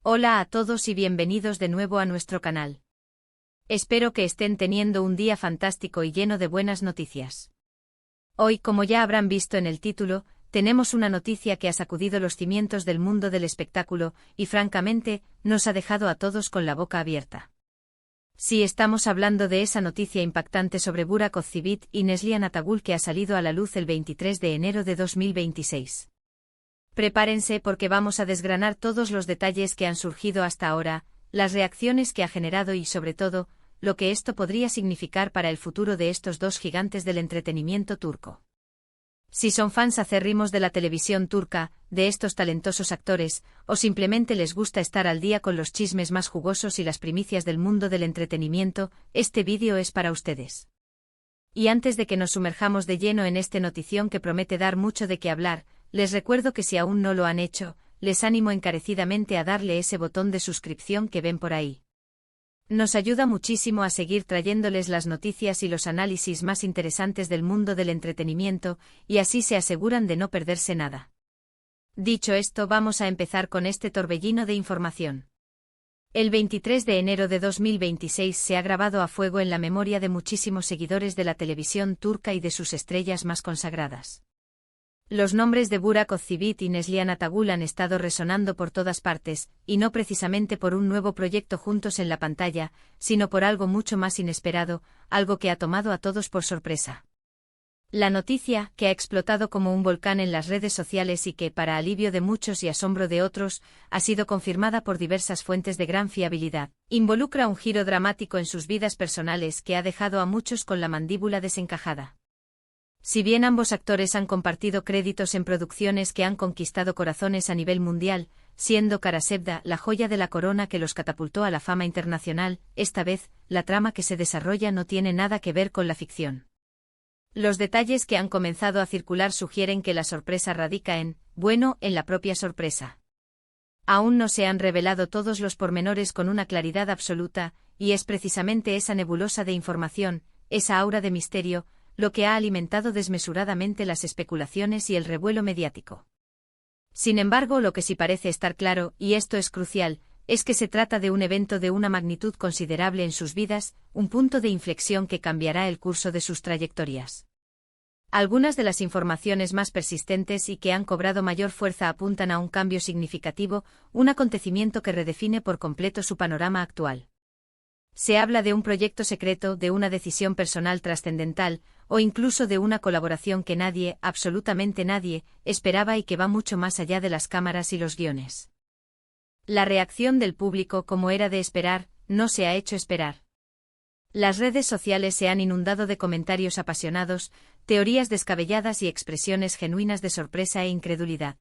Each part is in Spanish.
Hola a todos y bienvenidos de nuevo a nuestro canal. Espero que estén teniendo un día fantástico y lleno de buenas noticias. Hoy, como ya habrán visto en el título, tenemos una noticia que ha sacudido los cimientos del mundo del espectáculo y francamente, nos ha dejado a todos con la boca abierta. Sí, estamos hablando de esa noticia impactante sobre Burak Özçivit y Neslihan Atagül que ha salido a la luz el 23 de enero de 2026. Prepárense porque vamos a desgranar todos los detalles que han surgido hasta ahora, las reacciones que ha generado y sobre todo, lo que esto podría significar para el futuro de estos dos gigantes del entretenimiento turco. Si son fans acérrimos de la televisión turca, de estos talentosos actores, o simplemente les gusta estar al día con los chismes más jugosos y las primicias del mundo del entretenimiento, este vídeo es para ustedes. Y antes de que nos sumerjamos de lleno en esta notición que promete dar mucho de qué hablar, les recuerdo que si aún no lo han hecho, les animo encarecidamente a darle ese botón de suscripción que ven por ahí. Nos ayuda muchísimo a seguir trayéndoles las noticias y los análisis más interesantes del mundo del entretenimiento, y así se aseguran de no perderse nada. Dicho esto, vamos a empezar con este torbellino de información. El 23 de enero de 2026 se ha grabado a fuego en la memoria de muchísimos seguidores de la televisión turca y de sus estrellas más consagradas. Los nombres de Burak Özçivit y Neslihan Atagül han estado resonando por todas partes, y no precisamente por un nuevo proyecto juntos en la pantalla, sino por algo mucho más inesperado, algo que ha tomado a todos por sorpresa. La noticia, que ha explotado como un volcán en las redes sociales y que, para alivio de muchos y asombro de otros, ha sido confirmada por diversas fuentes de gran fiabilidad, involucra un giro dramático en sus vidas personales que ha dejado a muchos con la mandíbula desencajada. Si bien ambos actores han compartido créditos en producciones que han conquistado corazones a nivel mundial, siendo Kara Sevda la joya de la corona que los catapultó a la fama internacional, esta vez, la trama que se desarrolla no tiene nada que ver con la ficción. Los detalles que han comenzado a circular sugieren que la sorpresa radica en la propia sorpresa. Aún no se han revelado todos los pormenores con una claridad absoluta, y es precisamente esa nebulosa de información, esa aura de misterio, lo que ha alimentado desmesuradamente las especulaciones y el revuelo mediático. Sin embargo, lo que sí parece estar claro, y esto es crucial, es que se trata de un evento de una magnitud considerable en sus vidas, un punto de inflexión que cambiará el curso de sus trayectorias. Algunas de las informaciones más persistentes y que han cobrado mayor fuerza apuntan a un cambio significativo, un acontecimiento que redefine por completo su panorama actual. Se habla de un proyecto secreto, de una decisión personal trascendental, o incluso de una colaboración que nadie, absolutamente nadie, esperaba y que va mucho más allá de las cámaras y los guiones. La reacción del público, como era de esperar, no se ha hecho esperar. Las redes sociales se han inundado de comentarios apasionados, teorías descabelladas y expresiones genuinas de sorpresa e incredulidad.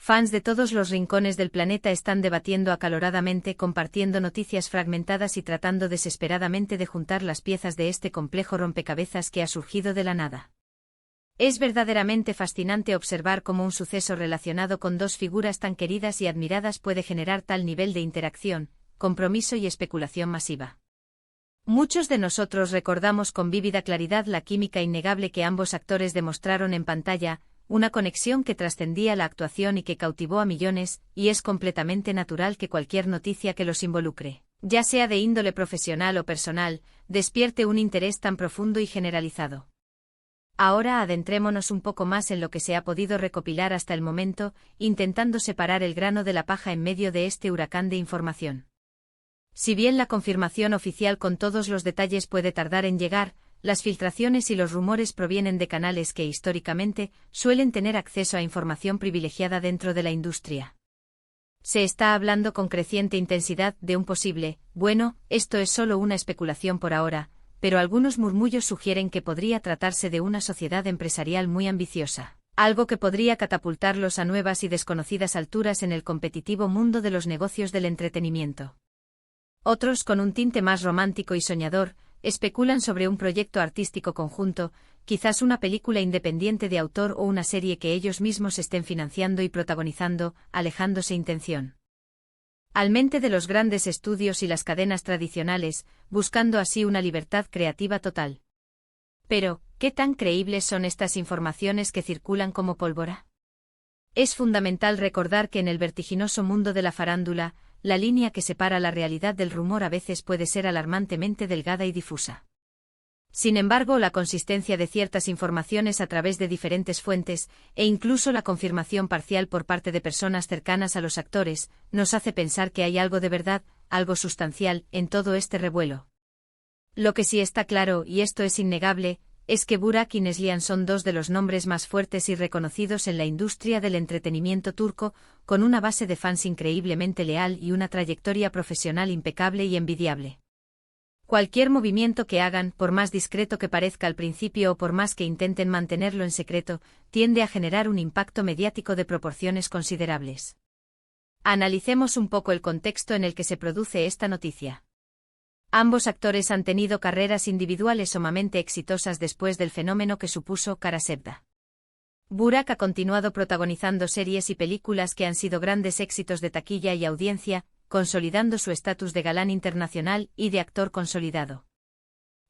Fans de todos los rincones del planeta están debatiendo acaloradamente, compartiendo noticias fragmentadas y tratando desesperadamente de juntar las piezas de este complejo rompecabezas que ha surgido de la nada. Es verdaderamente fascinante observar cómo un suceso relacionado con dos figuras tan queridas y admiradas puede generar tal nivel de interacción, compromiso y especulación masiva. Muchos de nosotros recordamos con vívida claridad la química innegable que ambos actores demostraron en pantalla, una conexión que trascendía la actuación y que cautivó a millones, y es completamente natural que cualquier noticia que los involucre, ya sea de índole profesional o personal, despierte un interés tan profundo y generalizado. Ahora adentrémonos un poco más en lo que se ha podido recopilar hasta el momento, intentando separar el grano de la paja en medio de este huracán de información. Si bien la confirmación oficial con todos los detalles puede tardar en llegar, las filtraciones y los rumores provienen de canales que históricamente suelen tener acceso a información privilegiada dentro de la industria. Se está hablando con creciente intensidad de un posible, esto es solo una especulación por ahora, pero algunos murmullos sugieren que podría tratarse de una sociedad empresarial muy ambiciosa, algo que podría catapultarlos a nuevas y desconocidas alturas en el competitivo mundo de los negocios del entretenimiento. Otros, con un tinte más romántico y soñador, especulan sobre un proyecto artístico conjunto, quizás una película independiente de autor o una serie que ellos mismos estén financiando y protagonizando, alejándose intención. Al mente de los grandes estudios y las cadenas tradicionales, buscando así una libertad creativa total. Pero, ¿qué tan creíbles son estas informaciones que circulan como pólvora? Es fundamental recordar que en el vertiginoso mundo de la farándula, la línea que separa la realidad del rumor a veces puede ser alarmantemente delgada y difusa. Sin embargo, la consistencia de ciertas informaciones a través de diferentes fuentes, e incluso la confirmación parcial por parte de personas cercanas a los actores, nos hace pensar que hay algo de verdad, algo sustancial, en todo este revuelo. Lo que sí está claro, y esto es innegable, es que Burak y Neslihan son dos de los nombres más fuertes y reconocidos en la industria del entretenimiento turco, con una base de fans increíblemente leal y una trayectoria profesional impecable y envidiable. Cualquier movimiento que hagan, por más discreto que parezca al principio o por más que intenten mantenerlo en secreto, tiende a generar un impacto mediático de proporciones considerables. Analicemos un poco el contexto en el que se produce esta noticia. Ambos actores han tenido carreras individuales sumamente exitosas después del fenómeno que supuso Kara Sevda. Burak ha continuado protagonizando series y películas que han sido grandes éxitos de taquilla y audiencia, consolidando su estatus de galán internacional y de actor consolidado.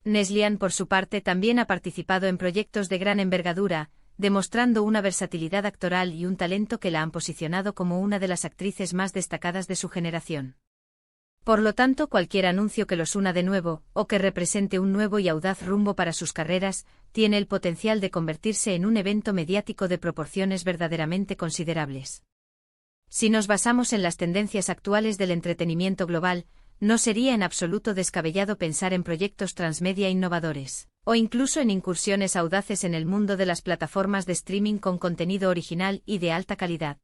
Neslihan, por su parte, también ha participado en proyectos de gran envergadura, demostrando una versatilidad actoral y un talento que la han posicionado como una de las actrices más destacadas de su generación. Por lo tanto, cualquier anuncio que los una de nuevo, o que represente un nuevo y audaz rumbo para sus carreras, tiene el potencial de convertirse en un evento mediático de proporciones verdaderamente considerables. Si nos basamos en las tendencias actuales del entretenimiento global, no sería en absoluto descabellado pensar en proyectos transmedia innovadores, o incluso en incursiones audaces en el mundo de las plataformas de streaming con contenido original y de alta calidad.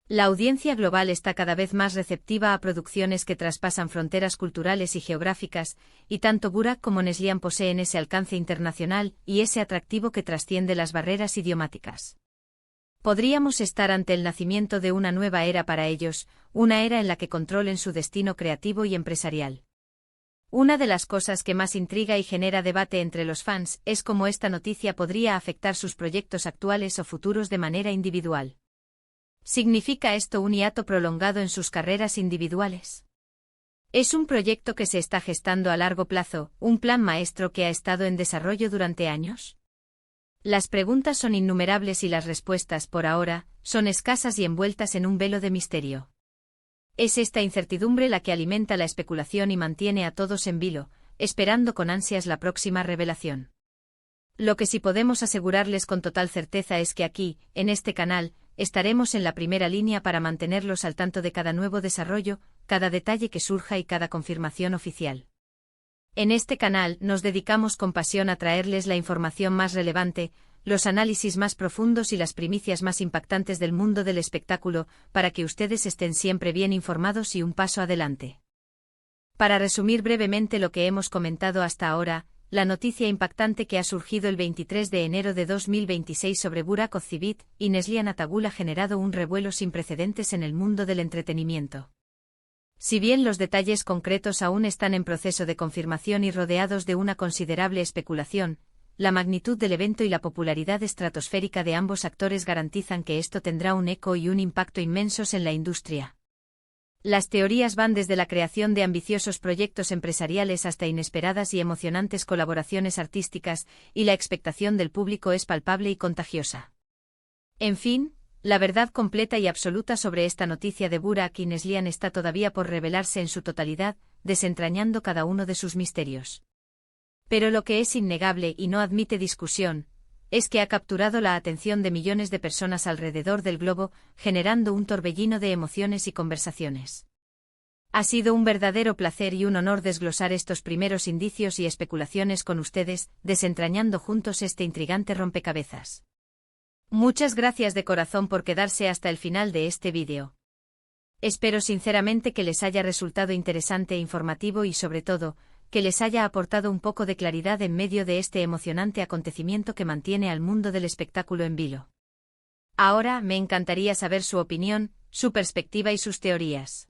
La audiencia global está cada vez más receptiva a producciones que traspasan fronteras culturales y geográficas, y tanto Burak como Neslihan poseen ese alcance internacional y ese atractivo que trasciende las barreras idiomáticas. Podríamos estar ante el nacimiento de una nueva era para ellos, una era en la que controlen su destino creativo y empresarial. Una de las cosas que más intriga y genera debate entre los fans es cómo esta noticia podría afectar sus proyectos actuales o futuros de manera individual. ¿Significa esto un hiato prolongado en sus carreras individuales? ¿Es un proyecto que se está gestando a largo plazo, un plan maestro que ha estado en desarrollo durante años? Las preguntas son innumerables y las respuestas, por ahora, son escasas y envueltas en un velo de misterio. Es esta incertidumbre la que alimenta la especulación y mantiene a todos en vilo, esperando con ansias la próxima revelación. Lo que sí podemos asegurarles con total certeza es que aquí, en este canal, estaremos en la primera línea para mantenerlos al tanto de cada nuevo desarrollo, cada detalle que surja y cada confirmación oficial. En este canal nos dedicamos con pasión a traerles la información más relevante, los análisis más profundos y las primicias más impactantes del mundo del espectáculo, para que ustedes estén siempre bien informados y un paso adelante. Para resumir brevemente lo que hemos comentado hasta ahora, la noticia impactante que ha surgido el 23 de enero de 2026 sobre Burak Özçivit y Neslihan Atagul ha generado un revuelo sin precedentes en el mundo del entretenimiento. Si bien los detalles concretos aún están en proceso de confirmación y rodeados de una considerable especulación, la magnitud del evento y la popularidad estratosférica de ambos actores garantizan que esto tendrá un eco y un impacto inmensos en la industria. Las teorías van desde la creación de ambiciosos proyectos empresariales hasta inesperadas y emocionantes colaboraciones artísticas, y la expectación del público es palpable y contagiosa. En fin, la verdad completa y absoluta sobre esta noticia de Burak y Neslihan está todavía por revelarse en su totalidad, desentrañando cada uno de sus misterios. Pero lo que es innegable y no admite discusión, es que ha capturado la atención de millones de personas alrededor del globo, generando un torbellino de emociones y conversaciones. Ha sido un verdadero placer y un honor desglosar estos primeros indicios y especulaciones con ustedes, desentrañando juntos este intrigante rompecabezas. Muchas gracias de corazón por quedarse hasta el final de este vídeo. Espero sinceramente que les haya resultado interesante e informativo y sobre todo, que les haya aportado un poco de claridad en medio de este emocionante acontecimiento que mantiene al mundo del espectáculo en vilo. Ahora me encantaría saber su opinión, su perspectiva y sus teorías.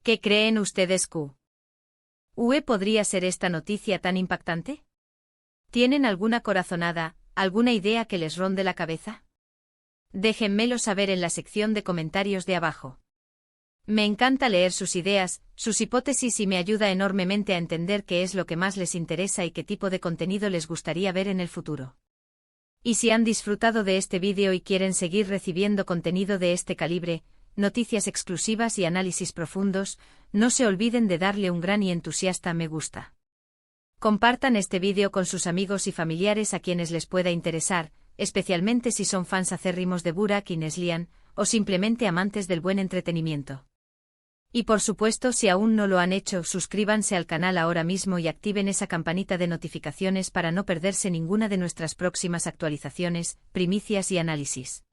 ¿Qué creen ustedes podría ser esta noticia tan impactante? ¿Tienen alguna corazonada, alguna idea que les ronde la cabeza? Déjenmelo saber en la sección de comentarios de abajo. Me encanta leer sus ideas, sus hipótesis y me ayuda enormemente a entender qué es lo que más les interesa y qué tipo de contenido les gustaría ver en el futuro. Y si han disfrutado de este vídeo y quieren seguir recibiendo contenido de este calibre, noticias exclusivas y análisis profundos, no se olviden de darle un gran y entusiasta me gusta. Compartan este vídeo con sus amigos y familiares a quienes les pueda interesar, especialmente si son fans acérrimos de Burak y Neslihan, o simplemente amantes del buen entretenimiento. Y por supuesto, si aún no lo han hecho, suscríbanse al canal ahora mismo y activen esa campanita de notificaciones para no perderse ninguna de nuestras próximas actualizaciones, primicias y análisis.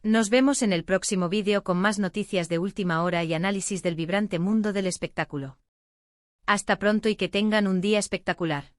Nos vemos en el próximo vídeo con más noticias de última hora y análisis del vibrante mundo del espectáculo. Hasta pronto y que tengan un día espectacular.